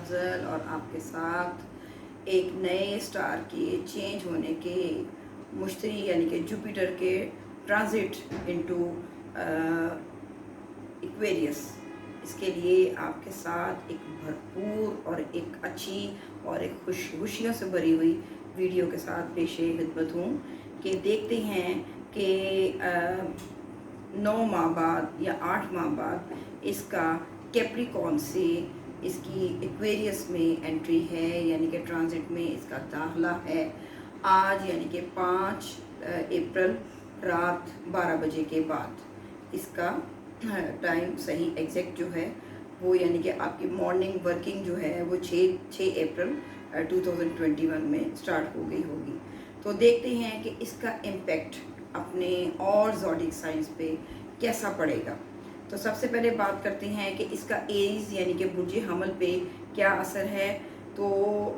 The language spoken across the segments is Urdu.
افضل اور آپ کے ساتھ ایک نئے سٹار کے چینج ہونے کے مشتری یعنی کہ جوپیٹر کے ٹرانزٹ انٹو ایکویریس، اس کے لیے آپ کے ساتھ ایک بھرپور اور ایک اچھی اور ایک خوشیوں سے بھری ہوئی ویڈیو کے ساتھ پیش خدمت ہوں کہ دیکھتے ہیں کہ 9 ماہ بعد یا 8 ماہ بعد اس کا کیپریکون سے اس کی ایکویریس میں انٹری ہے، یعنی کہ ٹرانزٹ میں اس کا داخلہ ہے آج، یعنی کہ 5 اپریل رات 12 بجے کے بعد۔ اس کا ٹائم صحیح ایگزیکٹ جو ہے وہ یعنی کہ آپ کی مارننگ ورکنگ جو ہے وہ 6 اپریل 2021 میں سٹارٹ ہو گئی ہوگی۔ تو دیکھتے ہیں کہ اس کا امپیکٹ اپنے اور زوڈک سائنس پہ کیسا پڑے گا۔ تو سب سے پہلے بات کرتے ہیں کہ اس کا ایریز یعنی کہ برج حمل پہ کیا اثر ہے۔ تو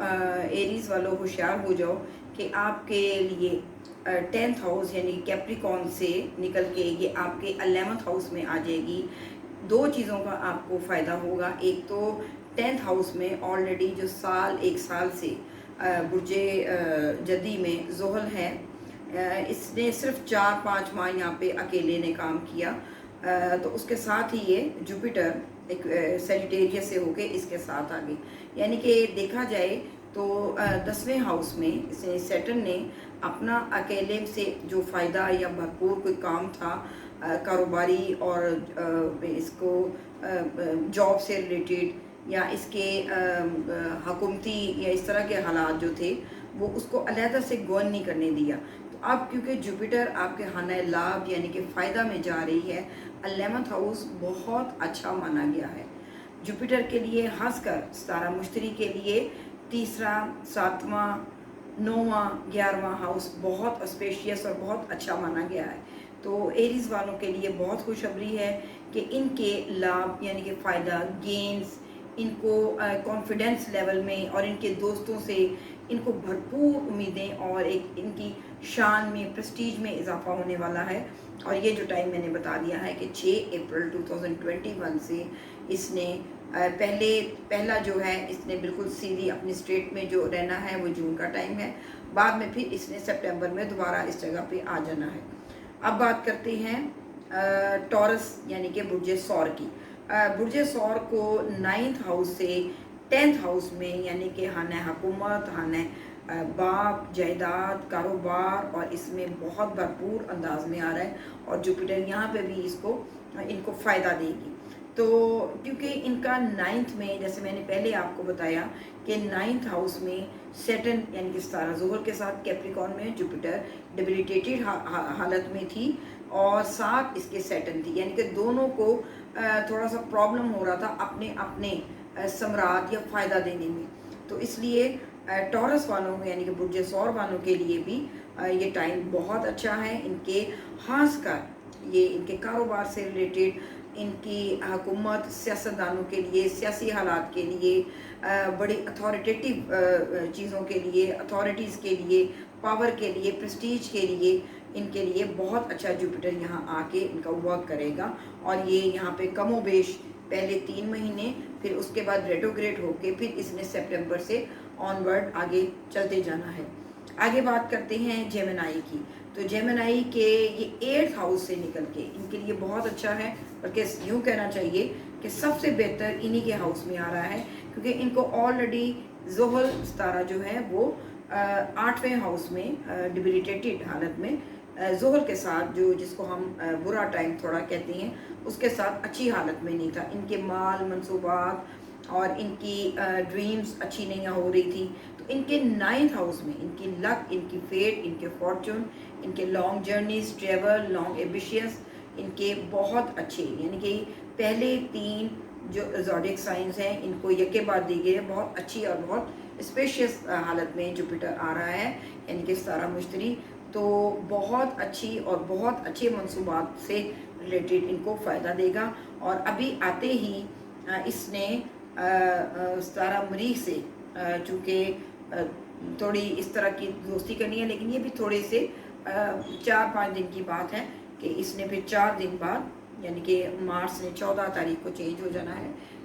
ایریز والوں ہوشیار ہو جاؤ کہ آپ کے لیے 10th ہاؤس یعنی کیپریکون سے نکل کے یہ آپ کے 11th ہاؤس میں آ جائے گی۔ دو چیزوں کا آپ کو فائدہ ہوگا، ایک تو 10th ہاؤس میں آلریڈی جو ایک سال سے برج جدی میں زحل ہے، اس نے صرف 4-5 ماہ یہاں پہ اکیلے نے کام کیا، تو اس کے ساتھ ہی یہ جوپیٹر ایک سیجیٹیریس سے ہو کے اس کے ساتھ آگے، یعنی کہ دیکھا جائے تو 10ویں ہاؤس میں سیٹرن نے اپنا اکیلے سے جو فائدہ یا بھرپور کوئی کام تھا کاروباری اور اس کو جاب سے ریلیٹڈ یا اس کے حکومتی یا اس طرح کے حالات جو تھے وہ اس کو علیحدہ سے گون نہیں کرنے دیا۔ تو اب کیونکہ جوپیٹر آپ کے خانہ لاب یعنی کہ فائدہ میں جا رہی ہے، 11th ہاؤس بہت اچھا مانا گیا ہے جوپیٹر کے لیے، خاص کر ستارہ مشتری کے لیے۔ 3، 7واں، 9واں، 11واں ہاؤس بہت اسپیشیس اور بہت اچھا مانا گیا ہے۔ تو ایریز والوں کے لیے بہت خوشخبری ہے کہ ان کے لابھ یعنی کہ فائدہ، گینز، ان کو کانفیڈنس لیول میں اور ان کے دوستوں سے ان کو بھرپور امیدیں اور ایک ان کی شان میں، پریسٹیج میں اضافہ ہونے والا ہے۔ اور یہ جو ٹائم میں نے بتا دیا ہے کہ 6 اپریل 2021 سے اس نے پہلا جو ہے اس نے بالکل سیدھی اپنی اسٹریٹ میں جو رہنا ہے وہ جون کا ٹائم ہے، بعد میں پھر اس نے سپٹمبر میں دوبارہ اس جگہ پہ آ جانا ہے۔ اب بات کرتے ہیں ٹورس یعنی کہ برج ثور کی۔ برج ثور کو 9th ہاؤس سے 10th ہاؤس میں یعنی کہ خانہ حکومت، خانہ باپ، جائیداد، کاروبار، اور اس میں بہت بھرپور انداز میں آ رہا ہے، اور جوپیٹر یہاں پہ بھی ان کو فائدہ دے گی۔ تو کیونکہ ان کا 9th میں، جیسے میں نے پہلے آپ کو بتایا کہ 9th ہاؤس میں سیٹرن یعنی کہ ستارہ زحل کے ساتھ کیپریکون میں جوپیٹر ڈیبلیٹیٹڈ حالت میں تھی، اور ساتھ اس کے سیٹرن تھی، یعنی کہ دونوں کو تھوڑا سا پرابلم ہو رہا تھا اپنے ثمرات یا فائدہ دینے میں۔ تو اس لیے ٹورس والوں کو یعنی کہ برج ثور والوں کے لیے بھی یہ ٹائم بہت اچھا ہے، ان کے خاص کر یہ ان کے کاروبار سے ریلیٹڈ، ان کی حکومت، سیاستدانوں کے لیے، سیاسی حالات کے لیے، بڑی اتھارٹیٹیو چیزوں کے لیے، اتھارٹیز کے لیے، پاور کے لیے، پریسٹیج کے لیے، ان کے لیے بہت اچھا جوپیٹر یہاں آ کے ان کا ورک کرے گا۔ اور یہ یہاں پہ کم و بیش پہلے 3 مہینے، پھر اس کے بعد ریٹروگریڈ ہو کے پھر اس نے سپٹمبر سے آن ورڈ آگے چلتے جانا ہے۔ آگے بات کرتے ہیں جیمنائی کی۔ تو جیمنائی کے یہ 8th ہاؤس سے نکل کے ان کے لیے بہت اچھا ہے، بلکہ یوں کہنا چاہیے کہ سب سے بہتر انہی کے ہاؤس میں آ رہا ہے، کیونکہ ان کو آلریڈی زحل ستارہ جو ہے وہ 8ویں ہاؤس میں ڈیبلیٹیٹڈ حالت میں زحل کے ساتھ، جس کو ہم برا ٹائم تھوڑا کہتے ہیں، اس کے ساتھ اچھی حالت میں نہیں تھا۔ ان کے مال، منصوبات اور ان کی ڈریمز اچھی نہیں ہو رہی تھی۔ تو ان کے 9th ہاؤس میں ان کی لک، ان کی فیٹ، ان کے فارچون، ان کے long journeys, travel, long ambitions, ان کے بہت اچھے، یعنی کہ پہلے 3 جو زوڈک سائنز ہیں ان کو یکے بعد دیگرے بہت اچھی اور بہت اسپیشیس حالت میں جوپیٹر آ رہا ہے، یعنی کہ ستارہ مشتری۔ تو بہت اچھی اور بہت اچھے منصوبات سے ریلیٹڈ ان کو فائدہ دے گا۔ اور ابھی آتے ہی اس نے ستارہ مریخ سے چونکہ تھوڑی اس طرح کی دوستی کرنی ہے، لیکن یہ بھی تھوڑے سے 4-5 دن کی بات ہے کہ اس نے پھر 4 دن بعد، یعنی کہ مارچ نے 14 تاریخ کو چینج ہو جانا ہے،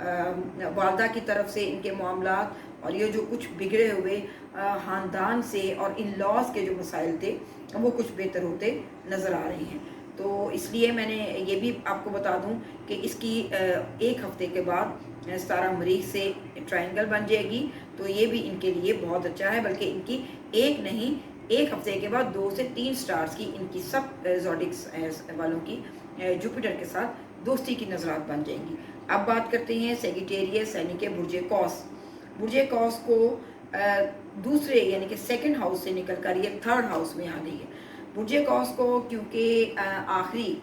والدہ کی طرف سے ان کے معاملات اور یہ جو کچھ بگڑے ہوئے خاندان سے اور ان لاز کے جو مسائل تھے وہ کچھ بہتر ہوتے نظر آ رہے ہیں. تو اس لیے میں نے یہ بھی آپ کو بتا دوں کہ اس کی ایک ہفتے کے بعد ستارہ مریخ سے ٹرائنگل بن جائے گی تو یہ بھی ان کے لیے بہت اچھا ہے. بلکہ ان کی ایک نہیں، ایک ہفتے کے بعد 2 سے 3 سٹارز کی ان کی سب زوڈکس والوں کی جوپیٹر کے ساتھ دوستی کی نظرات بن جائیں گی. اب بات کرتے ہیں سیگیٹیریس یعنی کہ برج قوس. برج قوس کو دوسرے یعنی کہ سیکنڈ ہاؤس سے نکل کر یہ تھرڈ ہاؤس میں آ گئی ہے. برج قوس کو کیونکہ آخری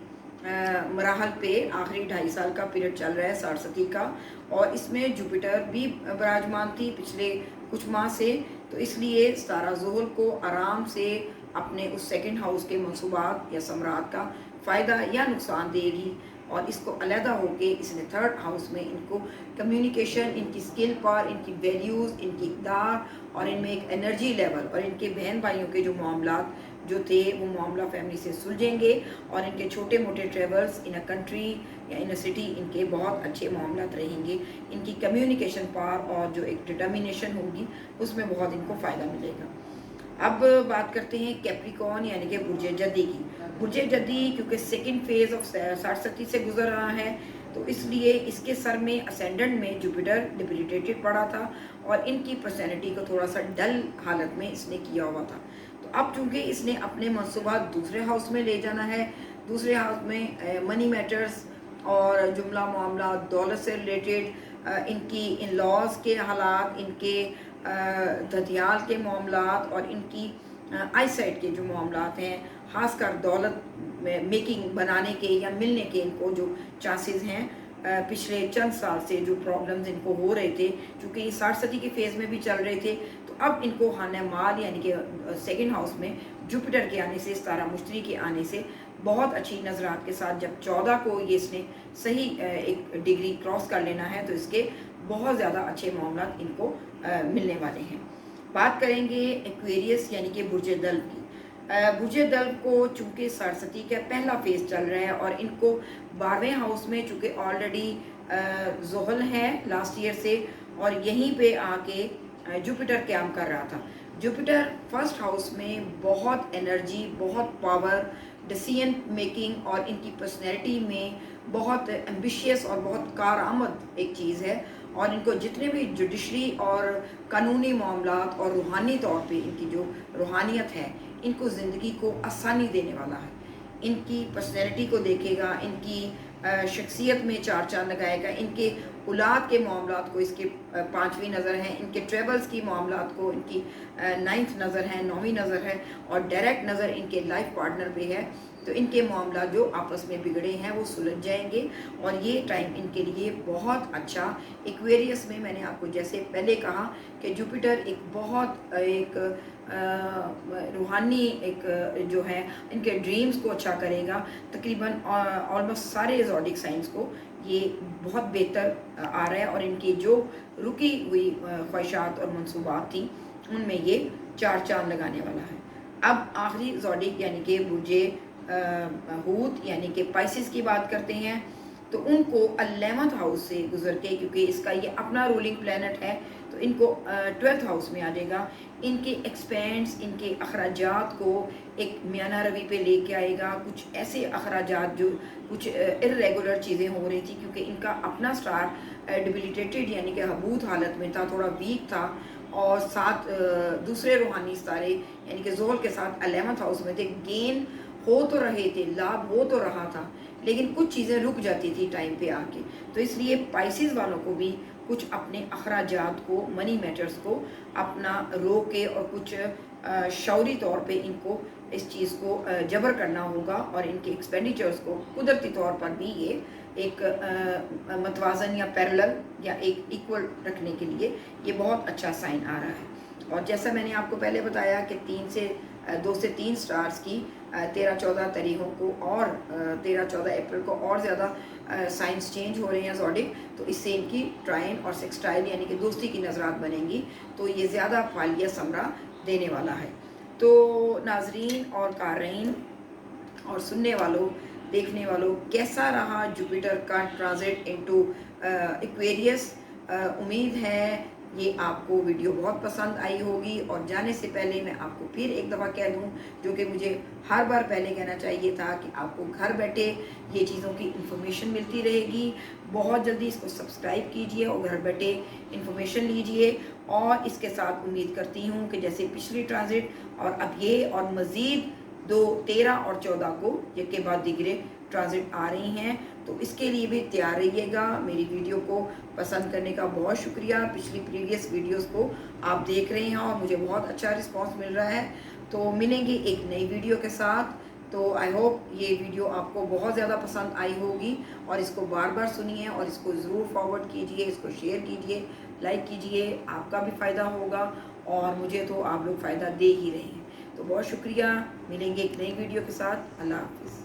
مراحل پہ آخری 2.5 سال کا پیریڈ چل رہا ہے سارستی کا، اور اس میں جوپیٹر بھی براجمان تھی پچھلے کچھ ماہ سے، تو اس لیے ستارہ زحل کو آرام سے اپنے اس سیکنڈ ہاؤس کے منصوبات یا ثمرات کا فائدہ یا نقصان دے گی. اور اس کو علیحدہ ہو کے اس نے تھرڈ ہاؤس میں ان کو کمیونیکیشن، ان کی اسکل پر، ان کی ویلیوز، ان کی اقدار اور ان میں ایک انرجی لیول اور ان کے بہن بھائیوں کے جو معاملات جو تھے وہ معاملہ فیملی سے سلجھیں گے، اور ان کے چھوٹے موٹے ٹریولز ان اے کنٹری یا ان اے سٹی ان کے بہت اچھے معاملات رہیں گے. ان کی کمیونیکیشن پار اور جو ایک ڈٹرمینیشن ہوگی اس میں بہت ان کو فائدہ ملے گا. اب بات کرتے ہیں کیپریکون یعنی کہ برج جدی کی. برج جدی کیونکہ سیکنڈ فیز آف سارستی سے گزر رہا ہے تو اس لیے اس کے سر میں اسینڈنٹ میں جوپیٹر ڈیبلیٹیٹڈ پڑا تھا اور ان کی پرسنالٹی کو تھوڑا سا ڈل حالت میں اس نے کیا ہوا تھا. تو اب چونکہ اس نے اپنے منصوبات دوسرے ہاؤس میں لے جانا ہے، دوسرے ہاؤس میں منی میٹرز اور جملہ معاملات دولت سے ریلیٹڈ، ان کی ان لاز کے حالات، ان کے دھتیال کے معاملات اور ان کی آئی سائٹ کے جو معاملات ہیں، خاص کر دولت میکنگ بنانے کے یا ملنے کے ان کو جو چانسز ہیں پچھلے چند سال سے جو پرابلمز ان کو ہو رہے تھے، چونکہ یہ 60 کے فیز میں بھی چل رہے تھے، تو اب ان کو خانہ مال یعنی کہ سیکنڈ ہاؤس میں جوپیٹر کے آنے سے، ستارہ مشتری کے آنے سے بہت اچھی نظرات کے ساتھ جب 14 کو یہ اس نے صحیح ایک ڈگری کراس کر لینا ہے تو اس کے بہت زیادہ اچھے معاملات ان کو ملنے والے ہیں. بات کریں گے ایکویریس یعنی کہ برج دلو کی. برج دلو کو چونکہ سارستی کا پہلا فیز چل رہا ہے اور ان کو 12ویں ہاؤس میں چونکہ آلریڈی زحل ہے لاسٹ ایئر سے، اور یہیں پہ آ کے جوپیٹر قیام کر رہا تھا. جوپیٹر فرسٹ ہاؤس میں بہت انرجی، بہت پاور، ڈیسیژن میکنگ اور ان کی پرسنالٹی میں بہت ایمبیشیس اور بہت کارآمد ایک چیز ہے، اور ان کو جتنے بھی جوڈیشری اور قانونی معاملات اور روحانی طور پہ ان کی جو روحانیت ہے ان کو زندگی کو آسانی دینے والا ہے. ان کی پرسنالٹی کو دیکھے گا، ان کی شخصیت میں 4 چاند لگائے گا، ان کے اولاد کے معاملات کو اس کے 5ویں نظر ہے، ان کے ٹریولز کی معاملات کو ان کی 9th نظر ہے، 9ویں نظر ہے، اور ڈائریکٹ نظر ان کے لائف پارٹنر پہ ہے. تو ان کے معاملات جو آپس میں بگڑے ہیں وہ سلجھ جائیں گے اور یہ ٹائم ان کے لیے بہت اچھا. ایکویریس میں نے آپ کو جیسے پہلے کہا کہ جوپیٹر ایک بہت ایک روحانی ایک جو ہے ان کے ڈریمز کو اچھا کرے گا. تقریباً آلموسٹ سارے زوڈک سائنس کو یہ بہت بہتر آ رہا ہے اور ان کی جو رکی ہوئی خواہشات اور منصوبات تھیں ان میں یہ 4 چاند لگانے والا ہے. اب آخری زوڈک یعنی کہ برج حوت یعنی کہ پائسس کی بات کرتے ہیں تو ان کو 11th ہاؤس سے گزر کے، کیونکہ اس کا یہ اپنا رولنگ پلینٹ ہے تو ان کو 12th ہاؤس میں آ جائے گا. ان کے ایکسپینس، ان کے اخراجات کو ایک میانہ روی پہ لے کے آئے گا. کچھ ایسے اخراجات جو کچھ ارریگولر چیزیں ہو رہی تھی کیونکہ ان کا اپنا سٹار ڈیبلیٹیٹڈ یعنی کہ حبوط حالت میں تھا، تھوڑا ویک تھا، اور ساتھ دوسرے روحانی ستارے یعنی کہ زحل کے ساتھ 11th ہاؤس میں تھے. گین ہو تو رہے تھے، لابھ ہو تو رہا تھا، لیکن کچھ چیزیں رک جاتی تھی ٹائم پہ آ کے. تو اس لیے پائسز والوں کو بھی کچھ اپنے اخراجات کو، منی میٹرز کو اپنا رو کے اور کچھ شعوری طور پہ ان کو اس چیز کو جبر کرنا ہوگا، اور ان کے ایکسپینڈیچرز کو قدرتی طور پر بھی یہ ایک متوازن یا پیرلل یا ایک ایکول رکھنے کے لیے یہ بہت اچھا سائن آ رہا ہے. اور جیسا میں نے آپ کو پہلے بتایا کہ 2 سے 3 سٹارز کی 13-14 تاریخوں کو اور 13-14 اپریل کو اور زیادہ سائنس چینج ہو رہے ہیں زوڈک، تو اس سے ان کی ٹرائن اور سیکسٹائل یعنی کہ دوستی کی نظرات بنیں گی تو یہ زیادہ فعالیت ثمرہ دینے والا ہے. تو ناظرین اور قارئین اور سننے والوں، دیکھنے والوں، کیسا رہا جوپیٹر کا ٹرانزٹ انٹو ایکویریس، امید ہے یہ آپ کو ویڈیو بہت پسند آئی ہوگی. اور جانے سے پہلے میں آپ کو پھر ایک دفعہ کہہ دوں، جو کہ مجھے ہر بار پہلے کہنا چاہیے تھا، کہ آپ کو گھر بیٹھے یہ چیزوں کی انفارمیشن ملتی رہے گی. بہت جلدی اس کو سبسکرائب کیجئے اور گھر بیٹھے انفارمیشن لیجئے. اور اس کے ساتھ امید کرتی ہوں کہ جیسے پچھلی ٹرانزٹ اور اب یہ اور مزید 13 اور 14 کو یک کے بعد دیگرے ٹرانزٹ آ رہی ہیں، تو اس کے لیے بھی تیار رہیے گا. میری ویڈیو کو پسند کرنے کا بہت شکریہ. پچھلی پریویس ویڈیوز کو آپ دیکھ رہے ہیں اور مجھے بہت اچھا رسپانس مل رہا ہے. تو ملیں گے ایک نئی ویڈیو کے ساتھ. تو آئی ہوپ یہ ویڈیو آپ کو بہت زیادہ پسند آئی ہوگی، اور اس کو بار بار سنیے اور اس کو ضرور فارورڈ کیجئے، اس کو شیئر کیجئے، لائک کیجئے. آپ کا بھی فائدہ ہوگا اور مجھے تو آپ لوگ فائدہ دے ہی رہے ہیں. تو بہت شکریہ. ملیں گے ایک نئی ویڈیو کے ساتھ. اللہ حافظ.